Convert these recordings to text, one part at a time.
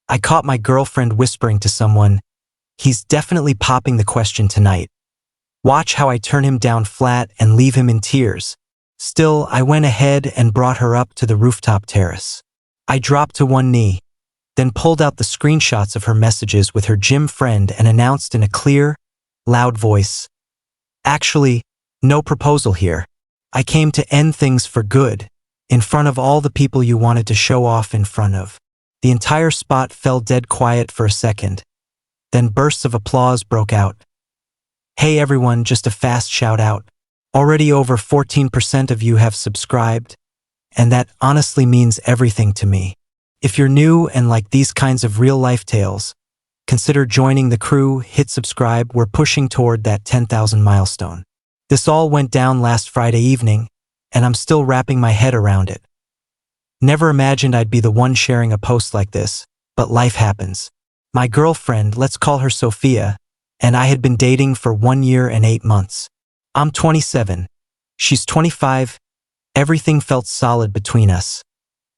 I caught my girlfriend whispering to someone, "He's definitely popping the question tonight. Watch how I turn him down flat and leave him in tears." Still, I went ahead and brought her up to the rooftop terrace. I dropped to one knee, then pulled out the screenshots of her messages with her gym friend and announced in a clear, loud voice, "Actually, no proposal here. I came to end things for good, in front of all the people you wanted to show off in front of." The entire spot fell dead quiet for a second. Then bursts of applause broke out. "Hey everyone, just a fast shout out. Already over 14% of you have subscribed, and that honestly means everything to me. If you're new and like these kinds of real-life tales, consider joining the crew, hit subscribe, we're pushing toward that 10,000 milestone." This all went down last Friday evening, and I'm still wrapping my head around it. Never imagined I'd be the one sharing a post like this, but life happens. My girlfriend, let's call her Sophia, and I had been dating for 1 year and 8 months. I'm 27. She's 25. Everything felt solid between us,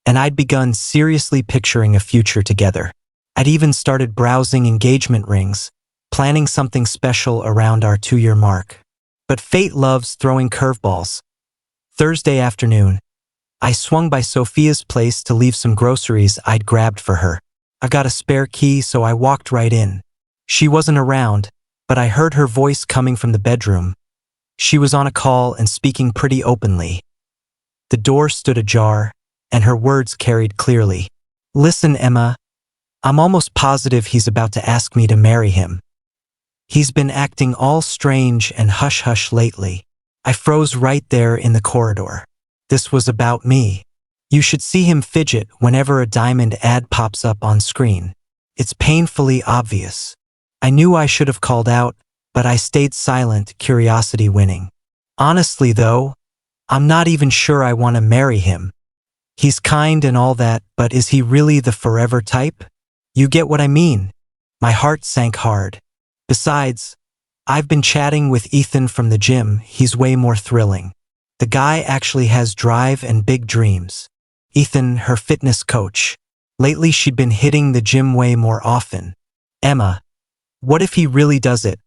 and I'd begun seriously picturing a future together. I'd even started browsing engagement rings, planning something special around our 2-year mark. But fate loves throwing curveballs. Thursday afternoon, I swung by Sophia's place to leave some groceries I'd grabbed for her. I got a spare key, so I walked right in. She wasn't around, but I heard her voice coming from the bedroom. She was on a call and speaking pretty openly. The door stood ajar, and her words carried clearly. "Listen, Emma, I'm almost positive he's about to ask me to marry him. He's been acting all strange and hush-hush lately." I froze right there in the corridor. This was about me. You should see him fidget whenever a diamond ad pops up on screen. It's painfully obvious. I knew I should have called out, but I stayed silent, curiosity winning. Honestly though, I'm not even sure I want to marry him. He's kind and all that, but is he really the forever type? You get what I mean? My heart sank hard. Besides, I've been chatting with Ethan from the gym. He's way more thrilling. The guy actually has drive and big dreams. Ethan, her fitness coach. Lately she'd been hitting the gym way more often. Emma, what if he really does it?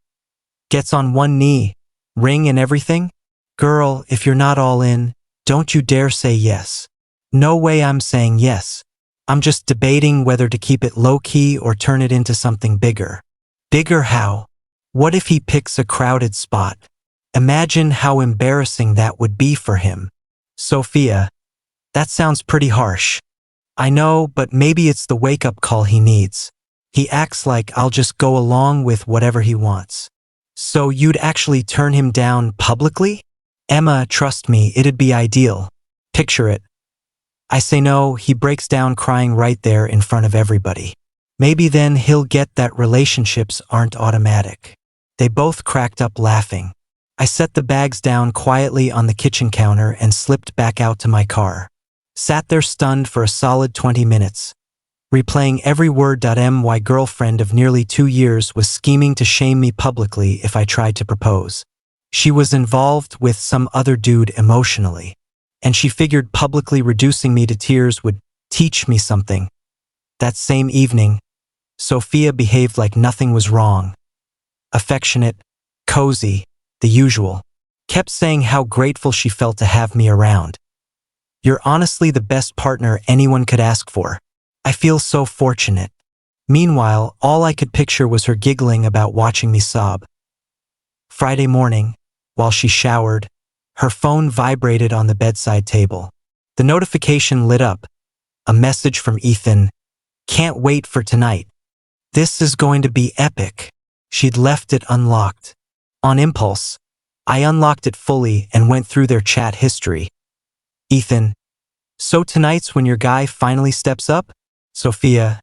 Gets on one knee, ring and everything? Girl, if you're not all in, don't you dare say yes. No way I'm saying yes. I'm just debating whether to keep it low-key or turn it into something bigger. Bigger how? What if he picks a crowded spot? Imagine how embarrassing that would be for him. Sophia, that sounds pretty harsh. I know, but maybe it's the wake-up call he needs. He acts like I'll just go along with whatever he wants. So you'd actually turn him down publicly? Emma, trust me, it'd be ideal. Picture it. I say no, he breaks down crying right there in front of everybody. Maybe then he'll get that relationships aren't automatic. They both cracked up laughing. I set the bags down quietly on the kitchen counter and slipped back out to my car. Sat there stunned for a solid 20 minutes, replaying every word. My girlfriend of nearly 2 years was scheming to shame me publicly if I tried to propose. She was involved with some other dude emotionally, and she figured publicly reducing me to tears would teach me something. That same evening, Sophia behaved like nothing was wrong. Affectionate, cozy, the usual. Kept saying how grateful she felt to have me around. You're honestly the best partner anyone could ask for. I feel so fortunate. Meanwhile, all I could picture was her giggling about watching me sob. Friday morning, while she showered, her phone vibrated on the bedside table. The notification lit up. A message from Ethan. Can't wait for tonight. This is going to be epic. She'd left it unlocked. On impulse, I unlocked it fully and went through their chat history. Ethan, so tonight's when your guy finally steps up? Sophia,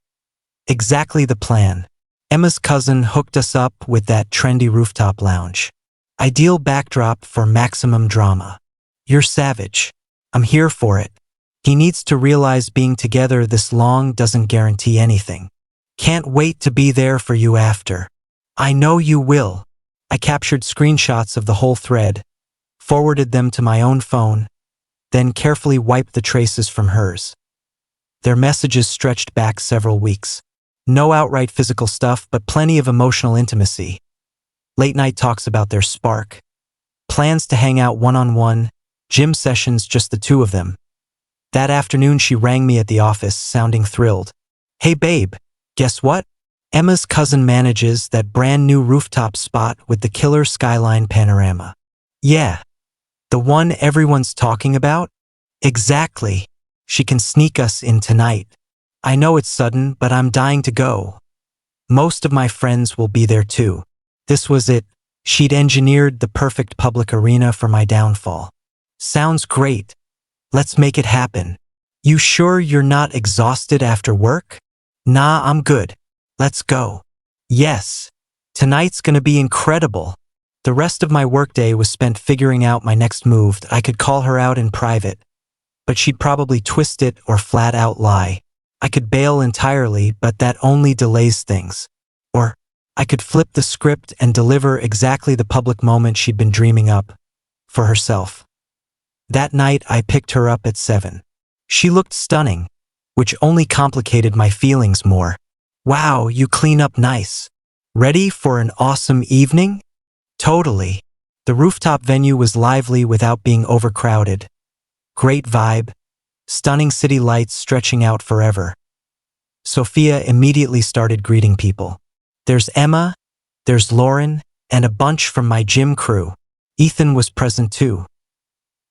exactly the plan. Emma's cousin hooked us up with that trendy rooftop lounge. Ideal backdrop for maximum drama. You're savage. I'm here for it. He needs to realize being together this long doesn't guarantee anything. Can't wait to be there for you after. I know you will. I captured screenshots of the whole thread, forwarded them to my own phone, then carefully wiped the traces from hers. Their messages stretched back several weeks. No outright physical stuff, but plenty of emotional intimacy. Late night talks about their spark. Plans to hang out one-on-one, gym sessions just the two of them. That afternoon she rang me at the office, sounding thrilled. "Hey babe, guess what? Emma's cousin manages that brand new rooftop spot with the killer skyline panorama." "Yeah, the one everyone's talking about?" "Exactly. She can sneak us in tonight." "I know it's sudden, but I'm dying to go. Most of my friends will be there too." This was it. She'd engineered the perfect public arena for my downfall. "Sounds great. Let's make it happen." "You sure you're not exhausted after work?" "Nah, I'm good. Let's go." "Yes. Tonight's gonna be incredible." The rest of my workday was spent figuring out my next move. I could call her out in private, but she'd probably twist it or flat out lie. I could bail entirely, but that only delays things. Or I could flip the script and deliver exactly the public moment she'd been dreaming up for herself. That night, I picked her up at 7. She looked stunning, which only complicated my feelings more. "Wow, you clean up nice. Ready for an awesome evening?" "Totally." The rooftop venue was lively without being overcrowded. Great vibe, stunning city lights stretching out forever. Sophia immediately started greeting people. "There's Emma, there's Lauren, and a bunch from my gym crew." Ethan was present too.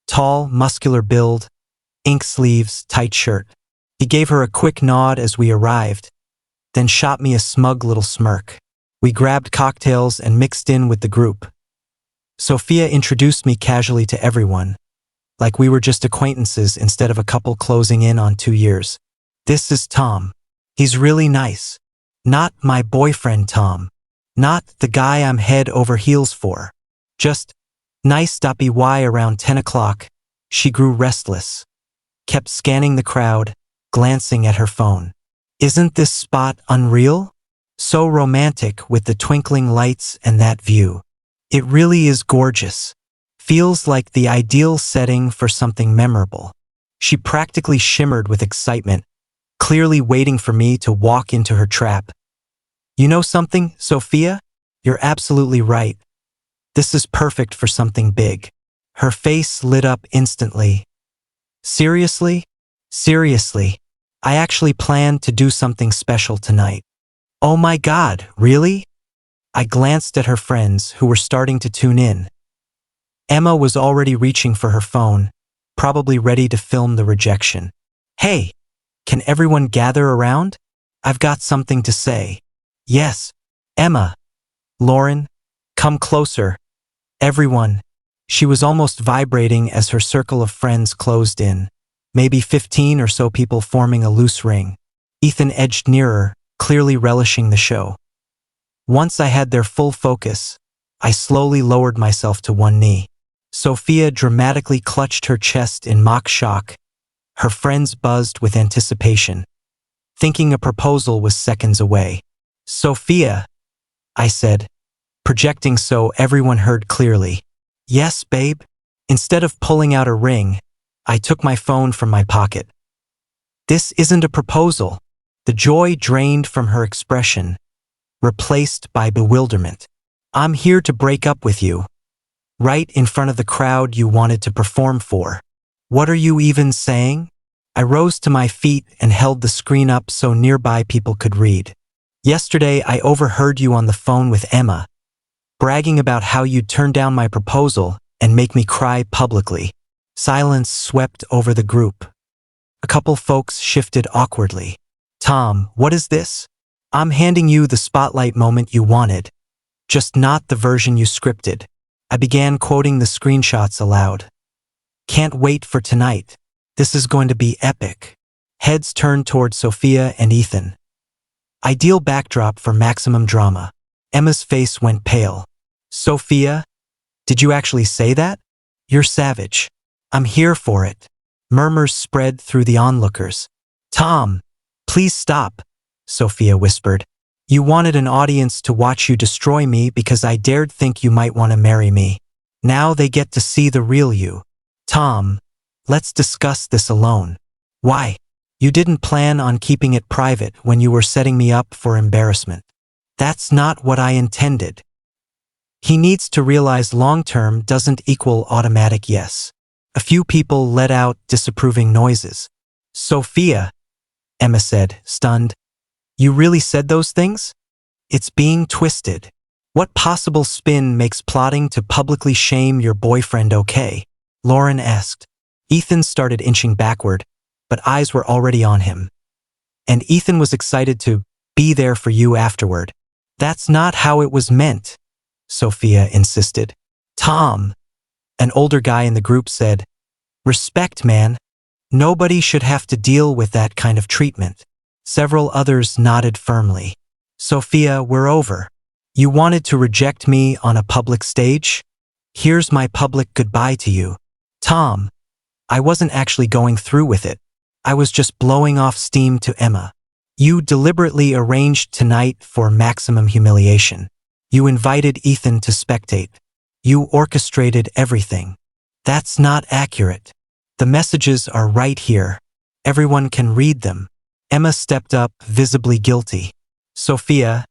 Tall, muscular build, ink sleeves, tight shirt. He gave her a quick nod as we arrived, then shot me a smug little smirk. We grabbed cocktails and mixed in with the group. Sophia introduced me casually to everyone, like we were just acquaintances instead of a couple closing in on 2 years. "This is Tom. He's really nice. Not my boyfriend Tom. Not the guy I'm head over heels for. Just nice." By around 10 o'clock, she grew restless, kept scanning the crowd, glancing at her phone. "Isn't this spot unreal? So romantic with the twinkling lights and that view. It really is gorgeous. Feels like the ideal setting for something memorable." She practically shimmered with excitement, clearly waiting for me to walk into her trap. "You know something, Sophia? You're absolutely right. This is perfect for something big." Her face lit up instantly. "Seriously? Seriously. I actually planned to do something special tonight." "Oh my God, really?" I glanced at her friends who were starting to tune in. Emma was already reaching for her phone, probably ready to film the rejection. "Hey, can everyone gather around? I've got something to say." "Yes, Emma. Lauren, come closer. Everyone." She was almost vibrating as her circle of friends closed in, maybe 15 or so people forming a loose ring. Ethan edged nearer, clearly relishing the show. Once I had their full focus, I slowly lowered myself to one knee. Sophia dramatically clutched her chest in mock shock. Her friends buzzed with anticipation, thinking a proposal was seconds away. "Sophia," I said, projecting so everyone heard clearly. "Yes, babe." Instead of pulling out a ring, I took my phone from my pocket. "This isn't a proposal." The joy drained from her expression, replaced by bewilderment. "I'm here to break up with you. Right in front of the crowd you wanted to perform for." "What are you even saying?" I rose to my feet and held the screen up so nearby people could read. "Yesterday I overheard you on the phone with Emma, bragging about how you'd turn down my proposal and make me cry publicly." Silence swept over the group. A couple folks shifted awkwardly. "Tom, what is this?" "I'm handing you the spotlight moment you wanted, just not the version you scripted." I began quoting the screenshots aloud. "Can't wait for tonight. This is going to be epic." Heads turned toward Sophia and Ethan. Ideal backdrop for maximum drama. Emma's face went pale. "Sophia, did you actually say that? You're savage." "I'm here for it." Murmurs spread through the onlookers. "Tom, please stop," Sophia whispered. "You wanted an audience to watch you destroy me because I dared think you might want to marry me. Now they get to see the real you." "Tom, let's discuss this alone." "Why? You didn't plan on keeping it private when you were setting me up for embarrassment. That's not what I intended. He needs to realize long-term doesn't equal automatic yes. A few people let out disapproving noises. Sophia, Emma said, stunned. You really said those things? It's being twisted. What possible spin makes plotting to publicly shame your boyfriend okay? Lauren asked. Ethan started inching backward, but eyes were already on him. And Ethan was excited to be there for you afterward. That's not how it was meant, Sophia insisted. Tom, an older guy in the group, said, respect, man. Nobody should have to deal with that kind of treatment. Several others nodded firmly. Sophia, we're over. You wanted to reject me on a public stage? Here's my public goodbye to you. Tom, I wasn't actually going through with it. I was just blowing off steam to Emma. You deliberately arranged tonight for maximum humiliation. You invited Ethan to spectate. You orchestrated everything. That's not accurate. The messages are right here. Everyone can read them. Emma stepped up, visibly guilty. Sophia,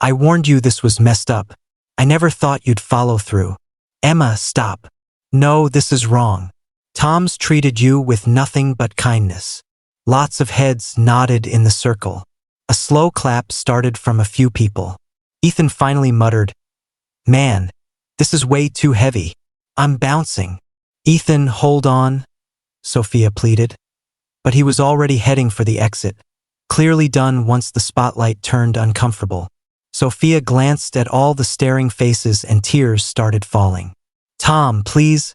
I warned you this was messed up. I never thought you'd follow through. Emma, stop. No, this is wrong. Tom's treated you with nothing but kindness. Lots of heads nodded in the circle. A slow clap started from a few people. Ethan finally muttered, Man, this is way too heavy. I'm bouncing. Ethan, hold on, Sophia pleaded. But he was already heading for the exit, clearly done once the spotlight turned uncomfortable. Sophia glanced at all the staring faces and tears started falling. Tom, please.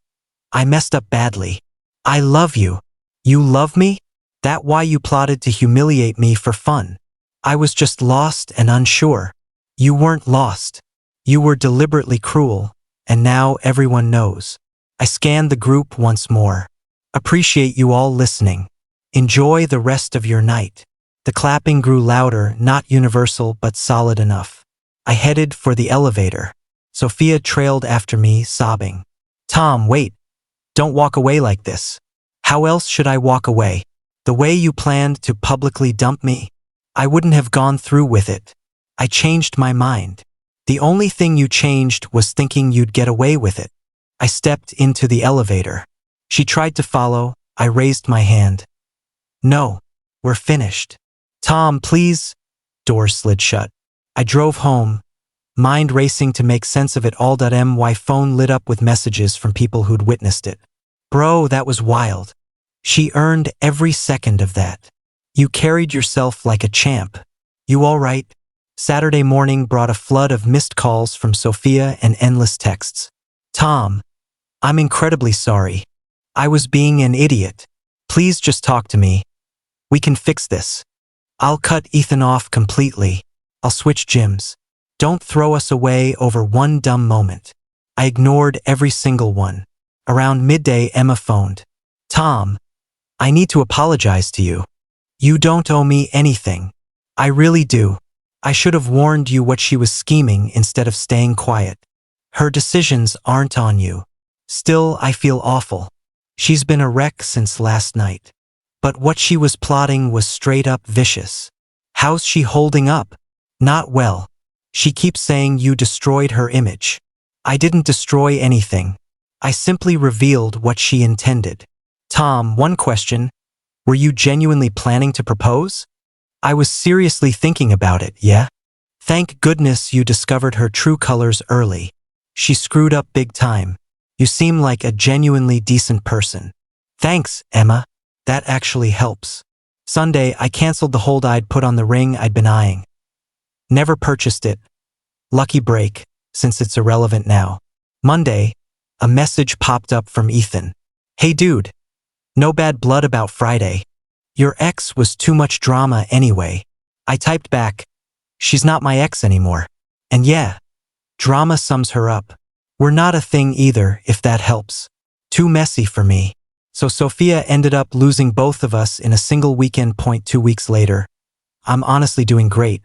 I messed up badly. I love you. You love me? That why you plotted to humiliate me for fun? I was just lost and unsure. You weren't lost. You were deliberately cruel, and now everyone knows. I scanned the group once more. Appreciate you all listening. Enjoy the rest of your night. The clapping grew louder, not universal but solid enough. I headed for the elevator. Sophia trailed after me, sobbing. Tom, wait. Don't walk away like this. How else should I walk away? The way you planned to publicly dump me? I wouldn't have gone through with it. I changed my mind. The only thing you changed was thinking you'd get away with it. I stepped into the elevator. She tried to follow. I raised my hand. No, we're finished. Tom, please. Door slid shut. I drove home, mind racing to make sense of it all. My phone lit up with messages from people who'd witnessed it. Bro, that was wild. She earned every second of that. You carried yourself like a champ. You all right? Saturday morning brought a flood of missed calls from Sophia and endless texts. Tom, I'm incredibly sorry. I was being an idiot. Please just talk to me. We can fix this. I'll cut Ethan off completely. I'll switch gyms. Don't throw us away over one dumb moment. I ignored every single one. Around midday, Emma phoned. Tom, I need to apologize to you. You don't owe me anything. I really do. I should have warned you what she was scheming instead of staying quiet. Her decisions aren't on you. Still, I feel awful. She's been a wreck since last night. But what she was plotting was straight up vicious. How's she holding up? Not well. She keeps saying you destroyed her image. I didn't destroy anything. I simply revealed what she intended. Tom, one question. Were you genuinely planning to propose? I was seriously thinking about it, yeah? Thank goodness you discovered her true colors early. She screwed up big time. You seem like a genuinely decent person. Thanks, Emma. That actually helps. Sunday, I canceled the hold I'd put on the ring I'd been eyeing. Never purchased it. Lucky break, since it's irrelevant now. Monday, a message popped up from Ethan. Hey dude, no bad blood about Friday. Your ex was too much drama anyway. I typed back, she's not my ex anymore. And yeah, drama sums her up. We're not a thing either, if that helps. Too messy for me. So Sophia ended up losing both of us in a single weekend. 2 weeks later. I'm honestly doing great.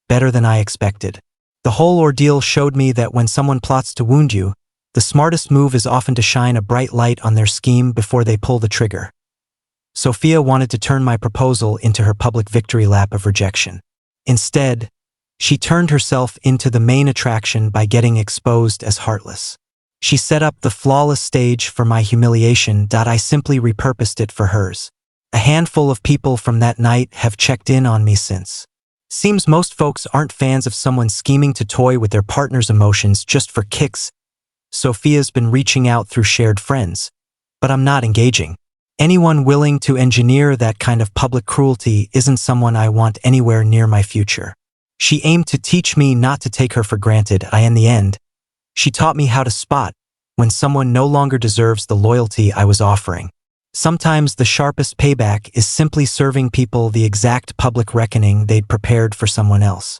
Better than I expected. The whole ordeal showed me that when someone plots to wound you, the smartest move is often to shine a bright light on their scheme before they pull the trigger. Sophia wanted to turn my proposal into her public victory lap of rejection. Instead, she turned herself into the main attraction by getting exposed as heartless. She set up the flawless stage for my humiliation. I simply repurposed it for hers. A handful of people from that night have checked in on me since. Seems most folks aren't fans of someone scheming to toy with their partner's emotions just for kicks. Sophia's been reaching out through shared friends, but I'm not engaging. Anyone willing to engineer that kind of public cruelty isn't someone I want anywhere near my future. She aimed to teach me not to take her for granted. In the end, she taught me how to spot when someone no longer deserves the loyalty I was offering. Sometimes the sharpest payback is simply serving people the exact public reckoning they'd prepared for someone else.